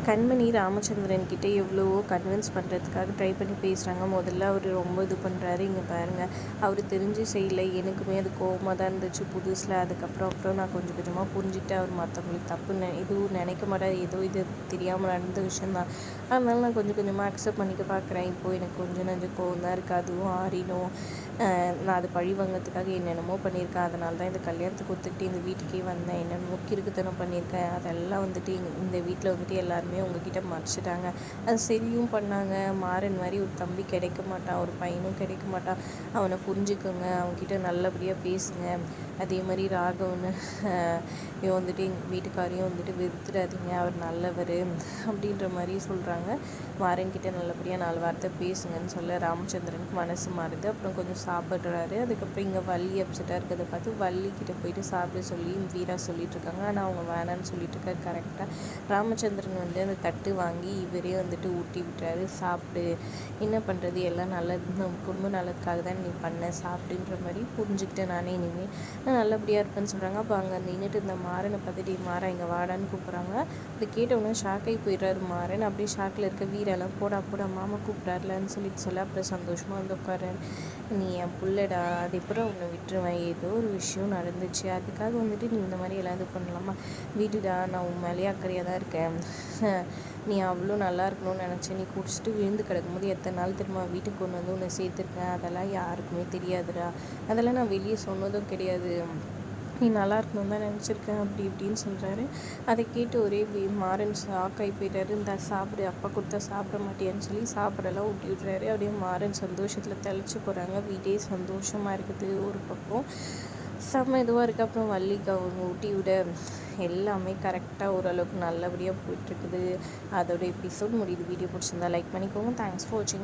கண்மணி ராமச்சந்திரன் கிட்ட எவ்வளவோ கன்வின்ஸ் பண்ணுறதுக்காக ட்ரை பண்ணி பேசுகிறாங்க. முதல்ல அவர் ரொம்ப இது பண்ணுறாரு. இங்கே பாருங்கள், அவர் தெரிஞ்சு செய்யலை. எனக்குமே அது கோவமாக தான் இருந்துச்சு புதுசில். அப்புறம் நான் கொஞ்சம் கொஞ்சமாக புரிஞ்சுக்கிட்டு அவர் மற்றவங்களுக்கு தப்பு இதுவும் நினைக்க மாட்டார். ஏதோ இது தெரியாமல் நடந்த விஷயந்தான். அதனால நான் கொஞ்சம் கொஞ்சமாக அக்செப்ட் பண்ணிக்க பார்க்குறேன். இப்போது எனக்கு கொஞ்சம் நஞ்சம் கோவம் தான் இருக்குது. அதுவும் ஆறிடும். நான் அது பழி வாங்கிறதுக்காக என்னென்னமோ பண்ணியிருக்கேன். அதனால தான் இந்த கல்யாணத்துக்கு ஒத்துக்கிட்டு இந்த வீட்டுக்கே வந்தேன். என்னென்னமோ கிறுக்குத்தனம் பண்ணியிருக்கேன். அதெல்லாம் வந்துட்டு இந்த வீட்டில் வந்துட்டு எல்லாருமே உங்ககிட்ட மறைச்சிட்டாங்க. அது சரியும் பண்ணாங்க. மாறன் மாதிரி ஒரு தம்பி கிடைக்க மாட்டான், ஒரு பையனும் கிடைக்க மாட்டான். அவனை புரிஞ்சுக்கோங்க, அவன்கிட்ட நல்லபடியாக பேசுங்க. அதே மாதிரி ராகவன்னு வந்துட்டு எங்கள் வீட்டுக்காரையும் வந்துட்டு வெறுத்துடாதீங்க, அவர் நல்லவர் அப்படின்ற மாதிரி சொல்கிறாங்க. மாறன்கிட்ட நல்லபடியாக 4 வார்த்தை பேசுங்கன்னு சொல்ல ராமச்சந்திரனுக்கு மனசு மாறுது. அப்புறம் கொஞ்சம் சாப்பிட்றாரு. அதுக்கப்புறம் இங்கே வள்ளி அப்செட்டாக இருக்கிறத பார்த்து வள்ளிக்கிட்ட போயிட்டு சாப்பிட சொல்லி வீரா சொல்லிட்டுருக்காங்க. ஆனால் அவங்க வேணான்னு சொல்லிட்டுருக்காரு. கரெக்டாக ராமச்சந்திரன் வந்து அந்த தட்டு வாங்கி இவரே வந்துட்டு ஊட்டி விட்டுறாரு. சாப்பிடு, என்ன பண்ணுறது, எல்லாம் நல்லது, நம்ம குடும்ப நல்லதுக்காக தான் நீ பண்ண, சாப்பிடுன்ற மாதிரி புரிஞ்சுக்கிட்டேன். நானே இனிமேல் நான் நல்லபடியாக இருப்பேன்னு சொல்கிறாங்க. அப்போ அங்கே நின்றுட்டு இருந்த மாறனை பார்த்துட்டு மாறா இங்கே வாடான்னு கூப்பிட்றாங்க. அது கேட்டவுடனே ஷாக்காகி போயிடுறாரு மாறன். அப்படியே ஷாக்கில் இருக்க வீரெல்லாம் போடா மாமா கூப்பிட்றாருலன்னு சொல்ல அப்புறம் சந்தோஷமாக வந்து உட்காரு. நீ என் புள்ளடா, அது எப்போ உன்னை விட்டுருவேன், ஏதோ ஒரு விஷயம் நடந்துச்சு, அதுக்காக வந்துட்டு நீ இந்த மாதிரி எல்லாம் இது பண்ணலாமா, வீடுடா, நான் உன் மேலேயே அக்கறையாக தான் இருக்கேன். நீ அவ்வளோ நல்லா இருக்கணும்னு நினச்சி நீ குடிச்சிட்டு விழுந்து கிடக்கும்போது எத்தனை நாள் திரும்ப வீட்டுக்கு கொண்டு வந்து உன்னை சேர்த்துருக்கேன். அதெல்லாம் யாருக்குமே தெரியாதுடா, அதெல்லாம் நான் வெளியே சொன்னதும் கிடையாது. நீ நல்லா இருக்கணும்னு தான் நினச்சிருக்கேன் அப்படி இப்படின்னு சொல்கிறாரு. அதை கேட்டு ஒரே மாறன் ஷாக்காகி போயிட்டாரு. இந்த சாப்பிடு, அப்பா கொடுத்தா சாப்பிட மாட்டேன்னு சொல்லி சாப்பிடலாம் ஊட்டி விட்றாரு. அப்படியே மாறன் சந்தோஷத்தில் தெளிச்சு போகிறாங்க. வீடே சந்தோஷமாக இருக்குது. ஒரு பக்கம் செம்ம இதுவாக இருக்குது. அப்புறம் வள்ளிக்கு அவங்க ஊட்டி விட எல்லாமே கரெக்டாக ஓரளவுக்கு நல்லபடியாக போயிட்டுருக்குது. அதோட எபிசோட் முடியுது. வீடியோ பிடிச்சிருந்தா லைக் பண்ணிக்கோங்க. தேங்க்ஸ் ஃபார் வாட்சிங்.